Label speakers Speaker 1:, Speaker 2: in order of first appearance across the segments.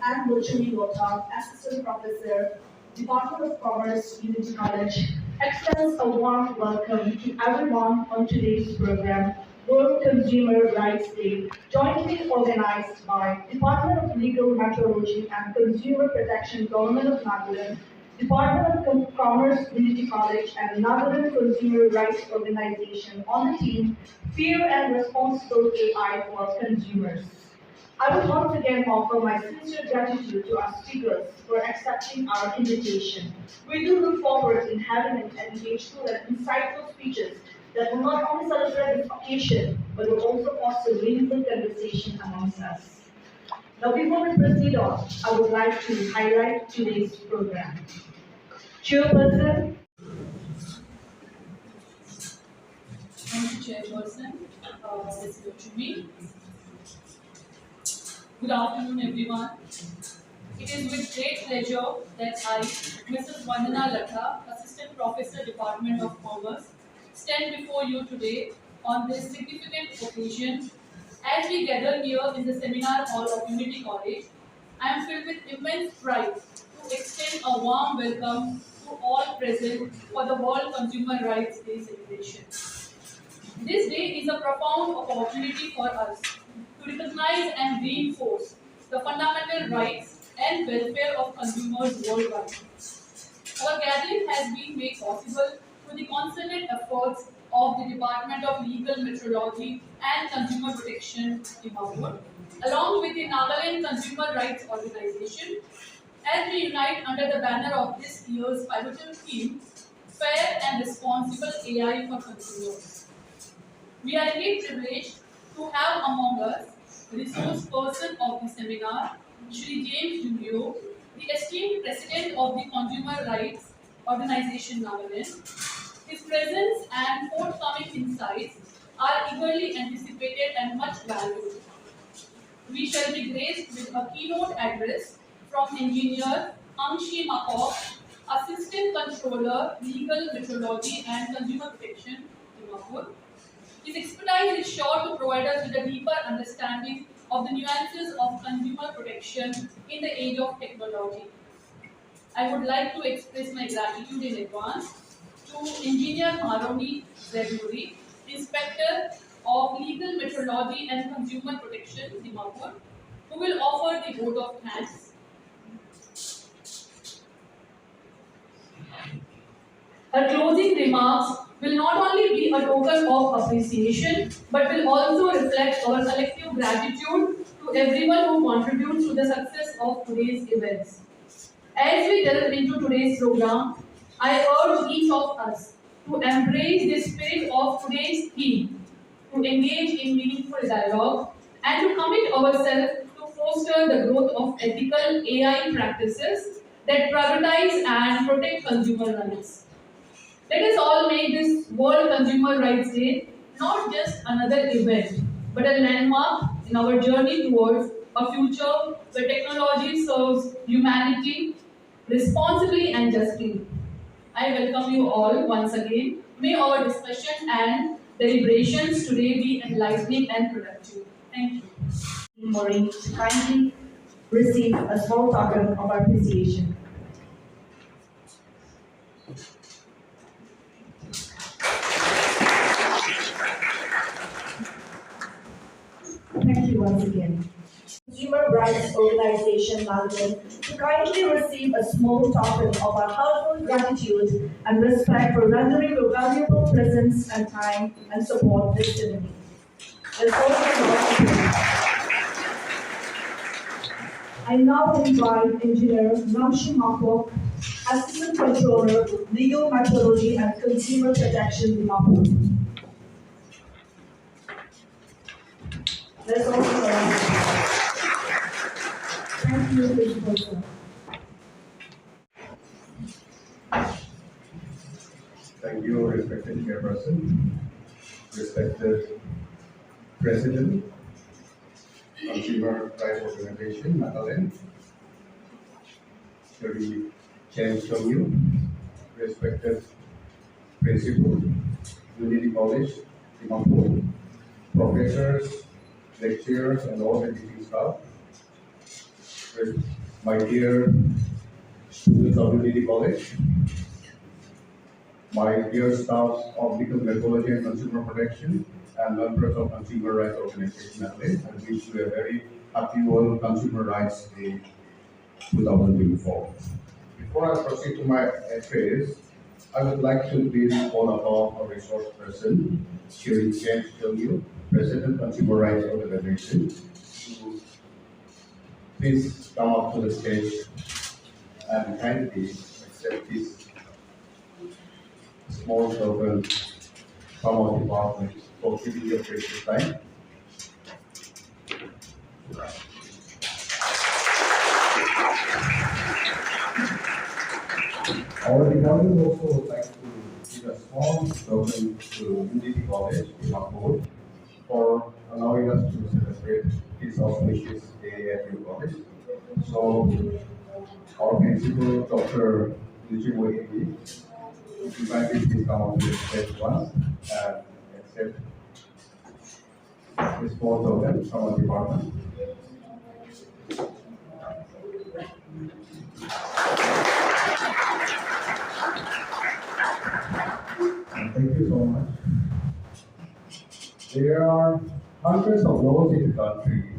Speaker 1: and virtually Lota, Assistant Professor, Department of Commerce, Unity College, extends a warm welcome to everyone on today's program, World Consumer Rights Day, jointly organized by Department of Legal Metrology and Consumer Protection, Government of Netherlands, Department of Commerce, Unity College, and Netherlands Consumer Rights Organization on the theme Fair and Responsible AI for Consumers. I would once again offer my sincere gratitude to our speakers for accepting our invitation. We do look forward in having an engageful and insightful speeches that will not only celebrate this occasion, but will also foster meaningful conversation amongst us. Now, before we proceed on, I would like to highlight today's program. Chairperson.
Speaker 2: Thank you, Chairperson. Let's go to me. Good afternoon, everyone. It is with great pleasure that I, Mrs. Vandana Latha, Assistant Professor, Department of Commerce, stand before you today on this significant occasion. As we gather here in the seminar hall of Unity College, I am filled with immense pride to extend a warm welcome to all present for the World Consumer Rights Day celebration. This day is a profound opportunity for us to recognize and reinforce the fundamental rights and welfare of consumers worldwide. Our gathering has been made possible through the concerted efforts of the Department of Legal Metrology and Consumer Protection, DMAPUR, along with the Nagaland Consumer Rights Organization, as we unite under the banner of this year's pivotal theme, Fair and Responsible AI for Consumers. We are indeed privileged to have among us the resource person of the seminar, Shri James Julio, the esteemed President of the Consumer Rights Organization Nagaland. His presence and forthcoming insights are eagerly anticipated and much valued. We shall be graced with a keynote address from Engineer Angshi Makov, Assistant Controller, Legal Metrology and Consumer Protection, DMAPUR. His expertise is sure to provide us with a deeper understanding of the nuances of consumer protection in the age of technology. I would like to express my gratitude in advance to Engineer Maroni Zeburi, Inspector of Legal Metrology and Consumer Protection, DMAPUR, who will offer the vote of thanks. Her closing remarks will not only be a token of appreciation, but will also reflect our collective gratitude to everyone who contributes to the success of today's events. As we delve into today's program, I urge each of us to embrace the spirit of today's theme, to engage in meaningful dialogue, and to commit ourselves to foster the growth of ethical AI practices that prioritize and protect consumer rights. Let us all make this World Consumer Rights Day not just another event, but a landmark in our journey towards a future where technology serves humanity responsibly and justly. I welcome you all once again. May our discussion and deliberations today be enlightening and productive. Thank you.
Speaker 1: Maureen to kindly receive a small token of appreciation. Thank you once again. Consumer Rights Organization London to kindly receive a small token of our heartfelt gratitude and respect for rendering your valuable presence and time and support this ceremony. I now invite Engineer Namshi Makok, Assistant Controller, Legal Metrology and Consumer Protection, DMAPUR. Let's also thank you, Mr. President.
Speaker 3: Thank you, respected Chairperson, respected President, Consumer Rights Organization, Nagaland, Shri James Julio, respected Principal, Unity College, DMAPUR, professors, lecturers, and all the teaching staff. my dear students of Unity College, my dear staffs of Legal Methodology and Consumer Protection, and members of Consumer Rights Organization Adelaide, I wish you a very happy World Consumer Rights Day 2024. Before I proceed to my address, I would like to please call upon our resource person, Shiri Chen Chilyu, President Consumer Rights Organization, to please come up to the stage and kindly accept this small token from our department for giving your precious time. Our department also would like to give a small token to Unity College in Mahmoud for allowing us to celebrate this auspicious day at your college. So, our principal, Dr. Yujiwo Indi, invited to come up to the stage once and accept this small token from our department. Thank you so much. There are hundreds of laws in the country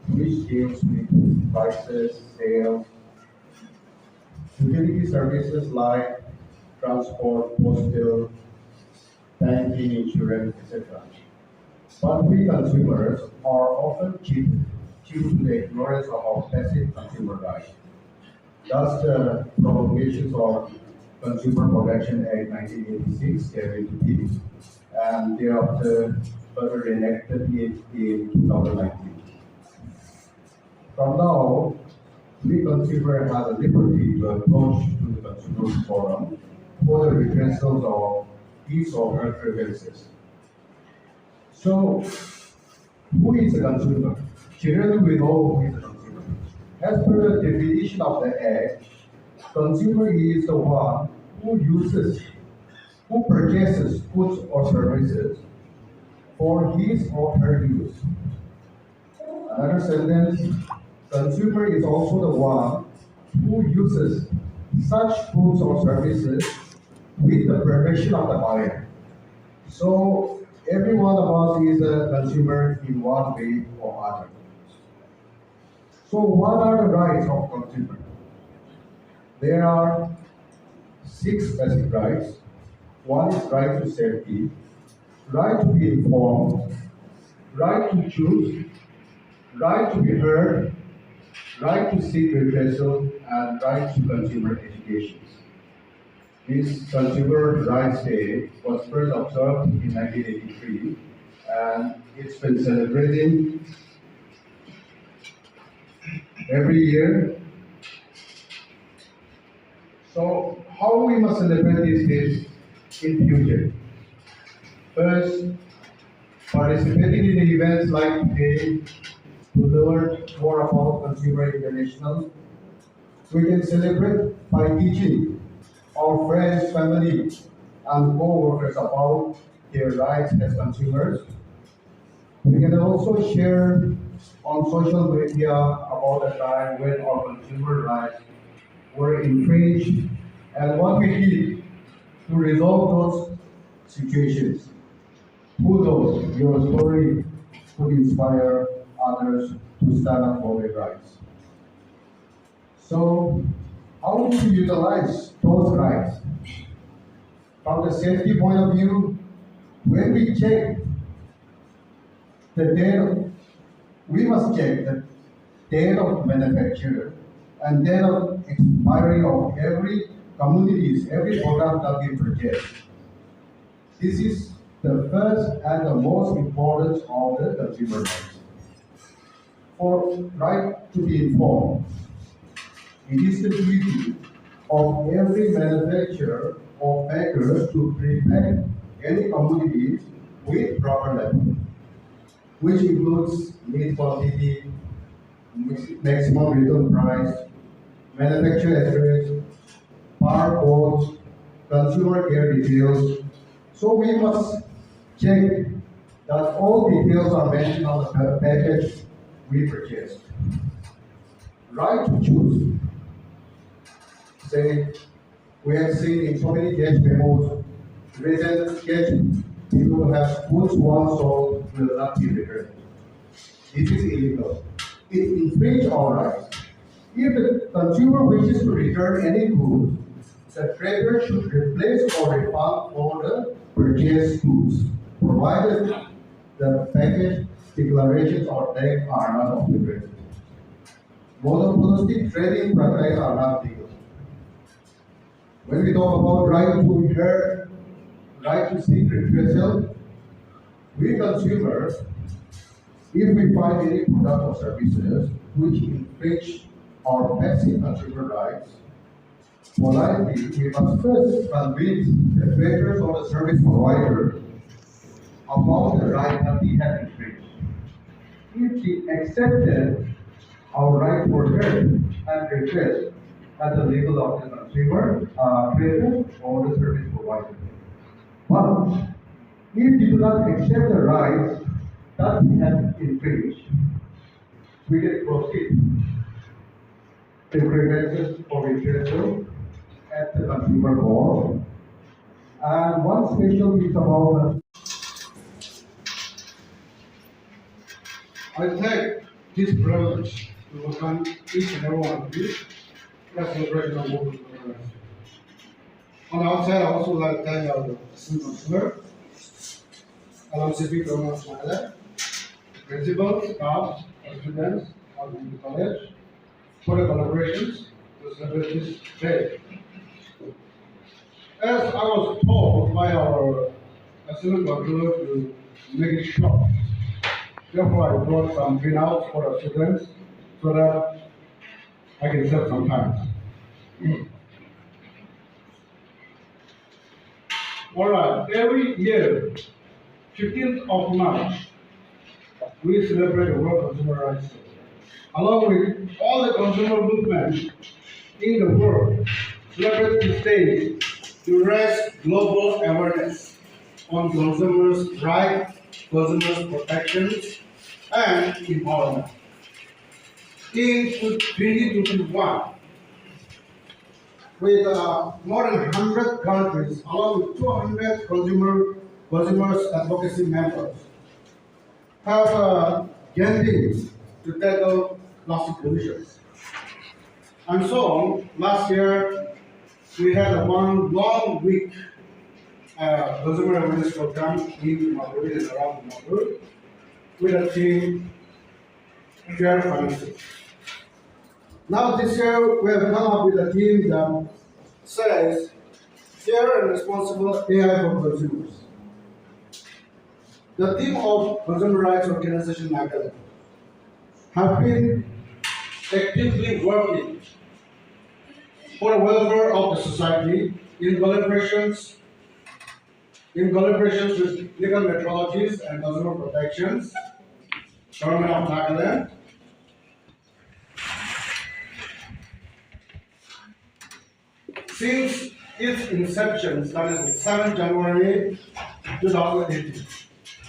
Speaker 3: which deals with prices, sales, utility services like transport, postal, banking, insurance, etc. But we consumers are often cheated due to the ignorance of our basic consumer rights. Thus, the promulgations of Consumer Protection Act 1986 came into being, and thereafter further enacted in 2019. From now, we consumer has a liberty to approach to the consumer forum for the redressals of his or her grievances. So, who is a consumer? Generally, we know who is a consumer. As per the definition of the Act, consumer is the one who purchases goods or services for his or her use. Another sentence, consumer is also the one who uses such goods or services with the permission of the buyer. So every one of us is a consumer in one way or other. So what are the rights of consumer? There are 6 basic rights. One is right to safety, right to be informed, right to choose, right to be heard, right to seek redressal, and right to consumer education. This Consumer Rights Day was first observed in 1983, and it's been celebrating every year. So, how we must celebrate these days in future? First, participating in events like today to learn more about Consumer International. We can celebrate by teaching our friends, family, and co-workers about their rights as consumers. We can also share on social media about the time when our consumer rights were infringed and what we did to resolve those situations. Who knows, your story could inspire others to stand up for their rights. So, how do we utilize those rights? From the safety point of view, when we check the date, we must check the date of manufacture and date of expiry of every commodities, every product that we purchase. This is the first and the most important of the consumer rights. For right to be informed, it is the duty of every manufacturer or maker to prepare any commodities with proper label, which includes meat quantity, maximum retail price, manufacturer address, barcodes, consumer care details. So we must check that all details are mentioned on the package we purchased. right to choose. Say, we have seen in so many case memos, written case people have goods once sold will not be returned. This is illegal. It infringes our rights. If the consumer wishes to return any goods, the trader should replace or refund all the purchased goods, provided the package declarations or tag are not obligated. Monopolistic trading practices are not legal. When we talk about right to hear, right to seek redressal, we consumers, if we find any product or services which infringe our basic consumer rights, politely we must first convince the traders or the service provider about the right that he has infringed. If he accepted our right for hear and redress at the level of the consumer, trader, or the service provider. But if you do not accept the rights that we have infringed, we can proceed to grievances or redressal at the consumer court. And one special piece about I take this privilege to welcome each and every one of you to the celebration of World Consumer. On the outside, I also like to thank our assistant consumer, LMCP Unity, principals, staff, and students of the college for the collaborations to celebrate this day. As I was told by our assistant controller to make it short, therefore I brought some printouts for the students so that I can save some time. All right, every year, 15th of March, we celebrate the World Consumer Rights Day. Along with all the consumer movements in the world, celebrate this day to raise global awareness on consumers' rights, consumers' protections, and empowerment. In 2021, with more than 100 countries, along with 200 consumers advocacy members, have campaigned to tackle plastic pollution. And so, last year, we had a one long week consumer awareness program in Madrid and around Madrid with a team Share Financing. Now this year, we have come up with a team that says fair and responsible AI for consumers. The team of consumer rights organization NACAD have been actively working for the welfare of the society in collaborations with legal metrologies and consumer protections, Government of Nagaland, since its inception, that is on 7 January 2018.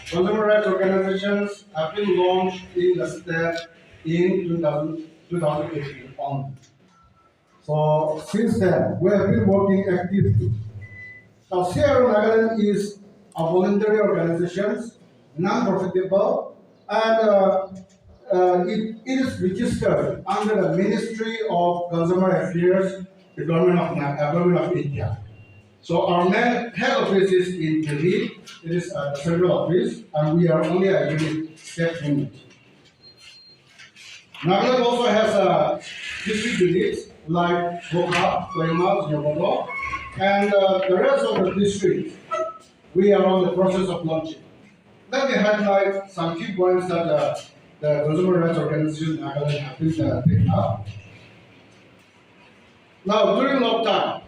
Speaker 3: Consumer rights organizations have been launched in the state in 2018 on. So since then, we have been working actively. Now, CRO Nagaland is a voluntary organization, non-profitable, and it is registered under the Ministry of Consumer Affairs, the Government of India. So our main head office is in Delhi. It is the central office, and we are only a unit, state unit. Nagaland also has district units like Bokha, Koima, Nyobodo, and the rest of the districts we are on the process of launching. Let me highlight some key points that the consumer rights organization Nagaland have been taking up. Now, during lockdown,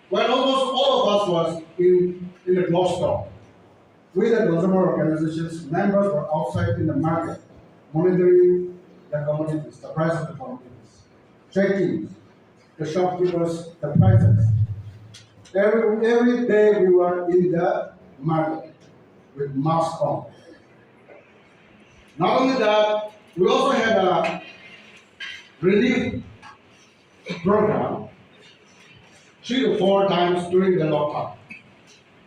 Speaker 3: when almost all of us was in the lockdown, we the consumer organizations members were outside in the market, monitoring the commodities, the price of the commodities, checking the shopkeepers, the prices. Every day we were in the market with masks on. Not only that, we also had relief program 3 to 4 times during the lockdown.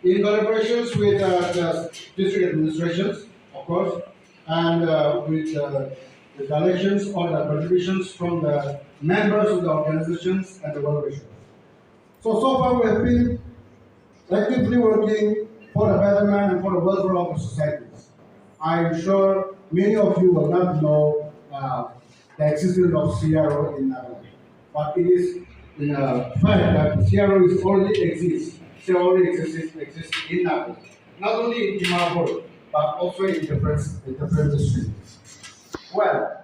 Speaker 3: In collaborations with the district administrations, of course, and with the donations or the contributions from the members of the organizations and the well-wishers. So far we have been actively working for the betterment and for the welfare of the societies. I am sure many of you will not know the existence of CRO in Netherlands, but it is in fact that CRO is already exists. CRO already exists in Netherlands, not only in Timor, but also in different districts. Well,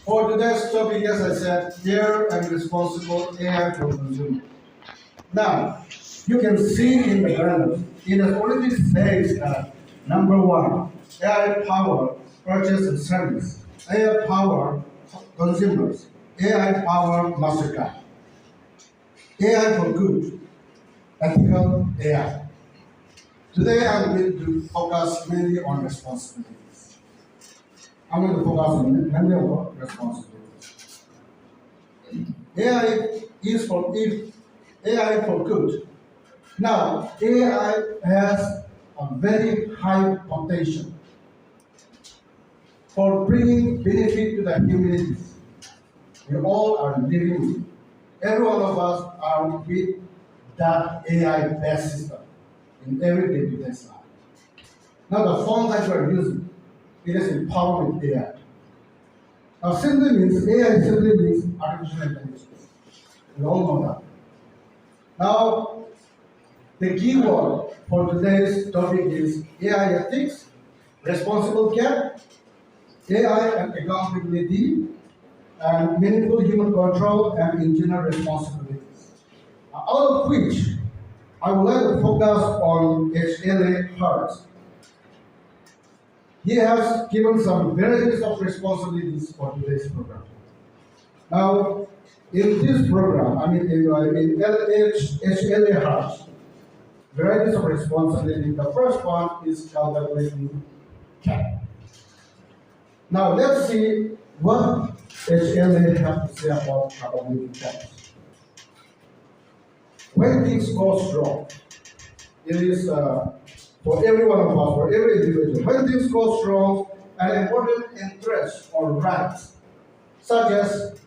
Speaker 3: for today's topic, as I said, fair and responsible AI for consumers. Now, you can see in the banner, it has already says that number one, AI power purchase and service, AI power consumers, AI power mastercard, AI for good, ethical AI. Today I'm going to focus mainly on responsibilities. I'm going to focus on mainly on responsibilities. AI is for if AI for good. Now, AI has a very high potential for bringing benefit to the communities. We all are living with. Every one of us are with that AI-based system in every day-to-day life. Now, the phone that you are using, it is empowered with AI. Now, simply means AI simply means artificial intelligence. We all know that. Now, the key word for today's topic is AI ethics, responsible care, AI and accountability, and meaningful human control and engineer responsibilities. Out of which, I would like to focus on HLA Hart. He has given some varieties of responsibilities for today's program. Now, in this program, in HLA Hart, varieties of responsibility. The first one is calculating cap. Now let's see what HLA have to say about calculating caps. When things go wrong, it is for every one of us, for every individual. When things go wrong, an important interest or rights, such as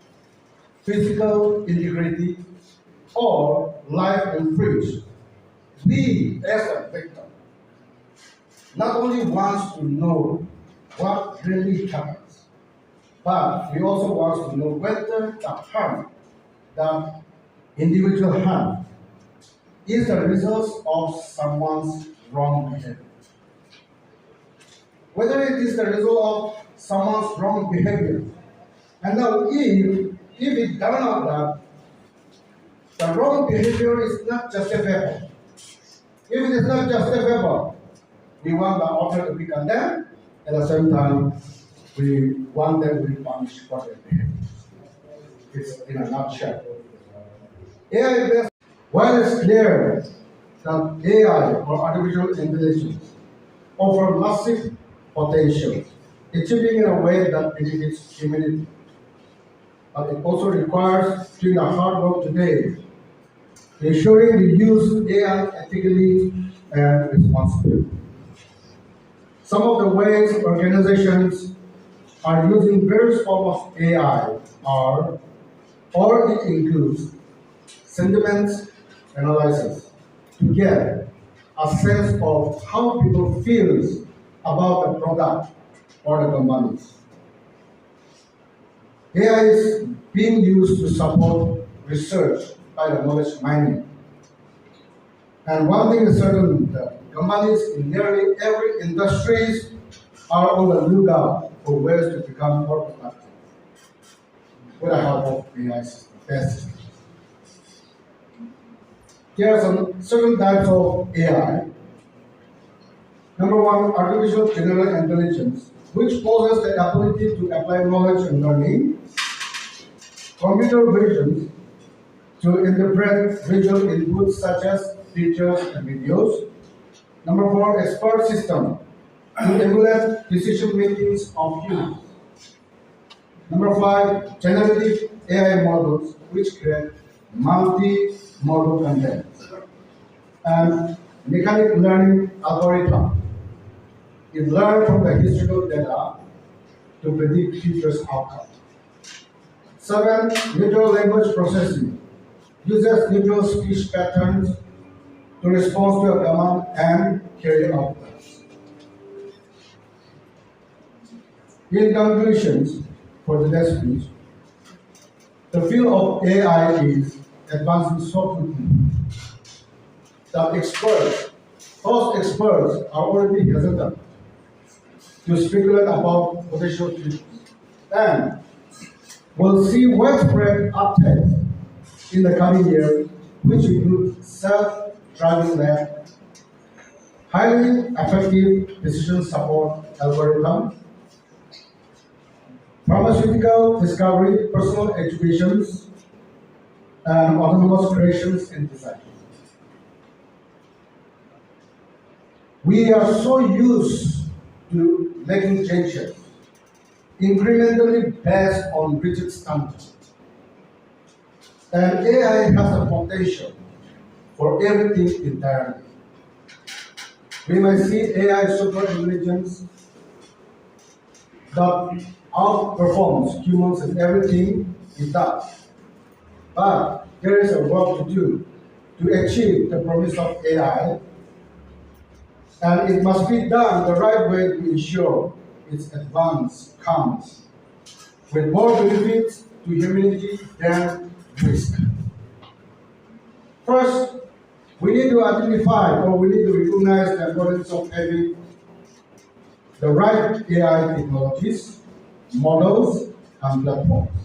Speaker 3: physical integrity or life infringed, we as a victim not only wants to know what really happens, but we also want to know whether the harm, the individual harm, is the result of someone's wrong behavior. Whether it is the result of someone's wrong behavior. And now if it turns out that the wrong behavior is not justifiable, if it is not justifiable, we want the author to be condemned, at the same time, we want them to be punished for their behavior. It's in a nutshell. AI based, while it's clear that AI or artificial intelligence offer massive potential, achieving in a way that benefits humanity. But it also requires doing the hard work today, ensuring we use AI ethically and responsibly. Some of the ways organizations are using various forms of AI are, or it includes sentiment analysis to get a sense of how people feel about the product or the companies. AI is being used to support research by the knowledge mining. And one thing is certain, that companies in nearly every industry are on the lookout for ways to become more productive with the help of AI systems. Here are some certain types of AI. Number one, artificial general intelligence, which possesses the ability to apply knowledge and learning. Computer vision, to interpret visual inputs such as pictures and videos. Number four, expert system, to emulate decision makings of humans. Number five, generative AI models which create multi-modal content. And mechanic learning algorithm. It learns from the historical data to predict future outcomes. Seven, natural language processing uses natural speech patterns to respond to a command and carry outcomes. In conclusions, for today's speech, the field of AI is advancing so quickly that most experts are already hesitant to speculate about potential futures. And we'll see widespread uptake in the coming year, which include self-driving lab, highly effective decision support algorithm, pharmaceutical discovery, personal educations, and autonomous creations and design. We are so used to making changes incrementally based on rigid standards. And AI has the potential for everything entirely. We might see AI super intelligence that outperforms humans in everything it does. But there is a work to do to achieve the promise of AI, and it must be done the right way to ensure its advance comes with more benefits to humanity than risk. First, we need to identify or we need to recognize the importance of having the right AI technologies, models, and platforms.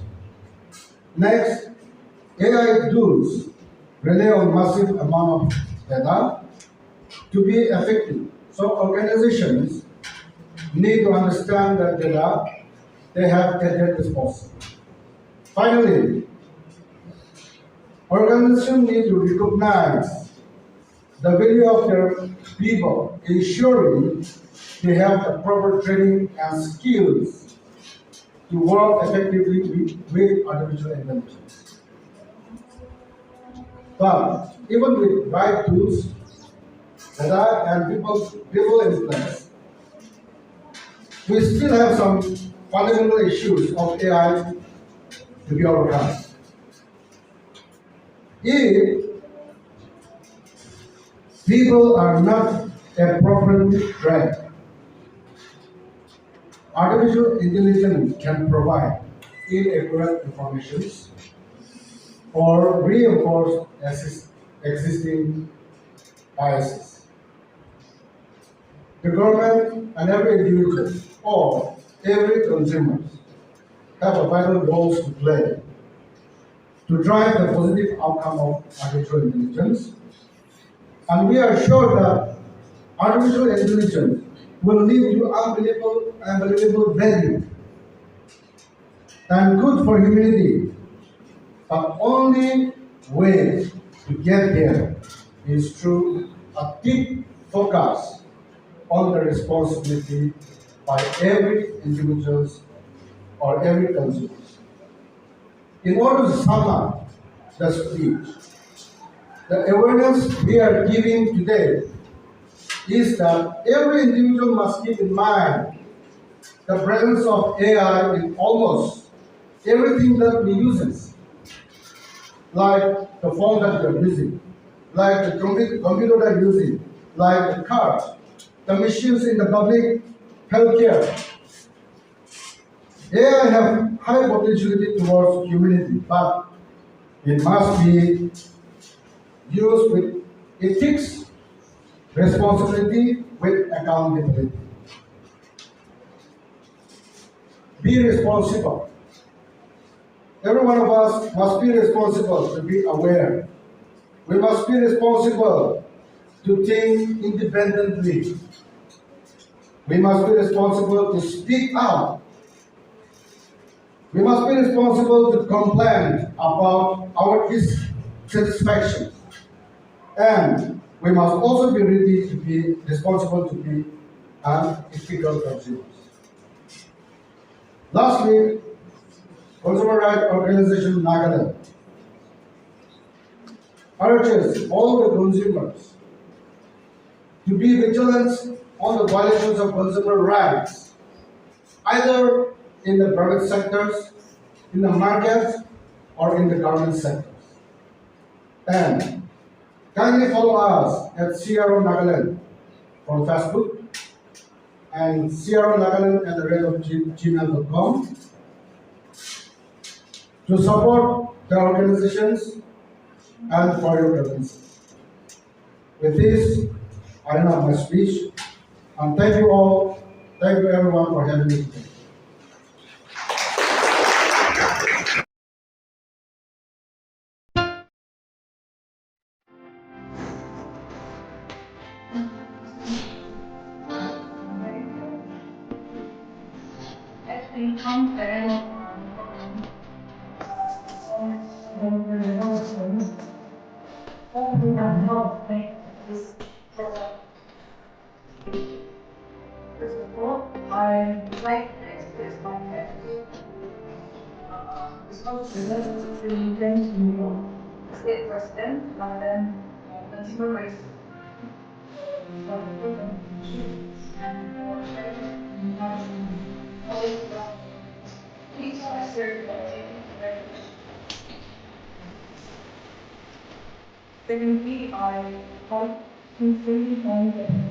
Speaker 3: Next, AI tools rely on massive amount of data to be effective. So organizations need to understand that data they have gathered responsibility. Finally, organizations need to recognize the value of their people, ensuring they have the proper training and skills to work effectively with artificial intelligence. But even with right tools, data, and people in place, we still have some fundamental issues of AI to be overcome. If people are not appropriately trained, artificial intelligence can provide inaccurate information or reinforce existing biases. The government and every individual or every consumer have a vital role to play to drive the positive outcome of artificial intelligence. And we are sure that artificial intelligence will lead to unbelievable value and good for humanity. But only way to get there is through a deep focus on the responsibility by every individual or every consumer. In order to sum up the speech, the awareness we are giving today is that every individual must keep in mind the presence of AI in almost everything that we use, like the phone that we are using, like the computer that we are using, like the cars, the machines in the public healthcare. AI have high potentiality towards humanity, but it must be used with ethics, responsibility, with accountability. Be responsible. Every one of us must be responsible to be aware. We must be responsible to think independently. We must be responsible to speak out. We must be responsible to complain about our dissatisfaction. And we must also be ready to be responsible to be an ethical consumers. Lastly, Consumer Rights Organization Nagaland urges all the consumers to be vigilant on the violations of consumer rights, either in the private sectors, in the markets, or in the government sectors. And kindly follow us at CRO Nagaland on Facebook and CRO Nagaland at the rate of gmail.com to support the organizations and for your references. With this, I end up my speech, and thank you all, thank you everyone for having me today.
Speaker 1: First of all, I would like to express my gratitude because the thanks to State President and Consumer Rights for the presentation and for sharing my knowledge about each sector. Thank you very much. Secondly, I want to say thank you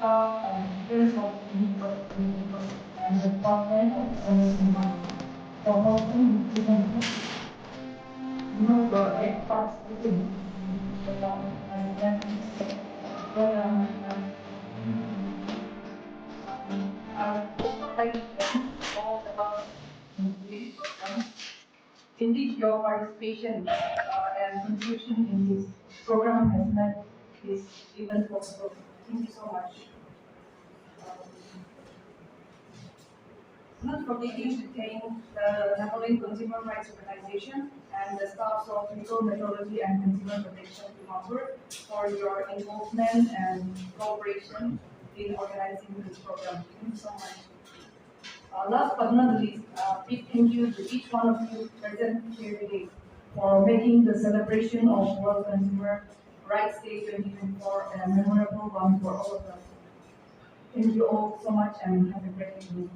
Speaker 1: here's what we and the department for helping me to know the experts within the department and then I would also like to thank all the indeed your participation and contribution in this program has made this event possible. Thank you so much. Not forgetting to thank the Napoleon Consumer Rights Organization and the staffs of Legal Metrology and Consumer Protection Department for your involvement and cooperation in organizing this program. Thank you so much. Last but not least, big thank you to each one of you present here today for making the celebration of World Consumer Rights Day 2024 a memorable one for all of us. Thank you all so much and have a great evening.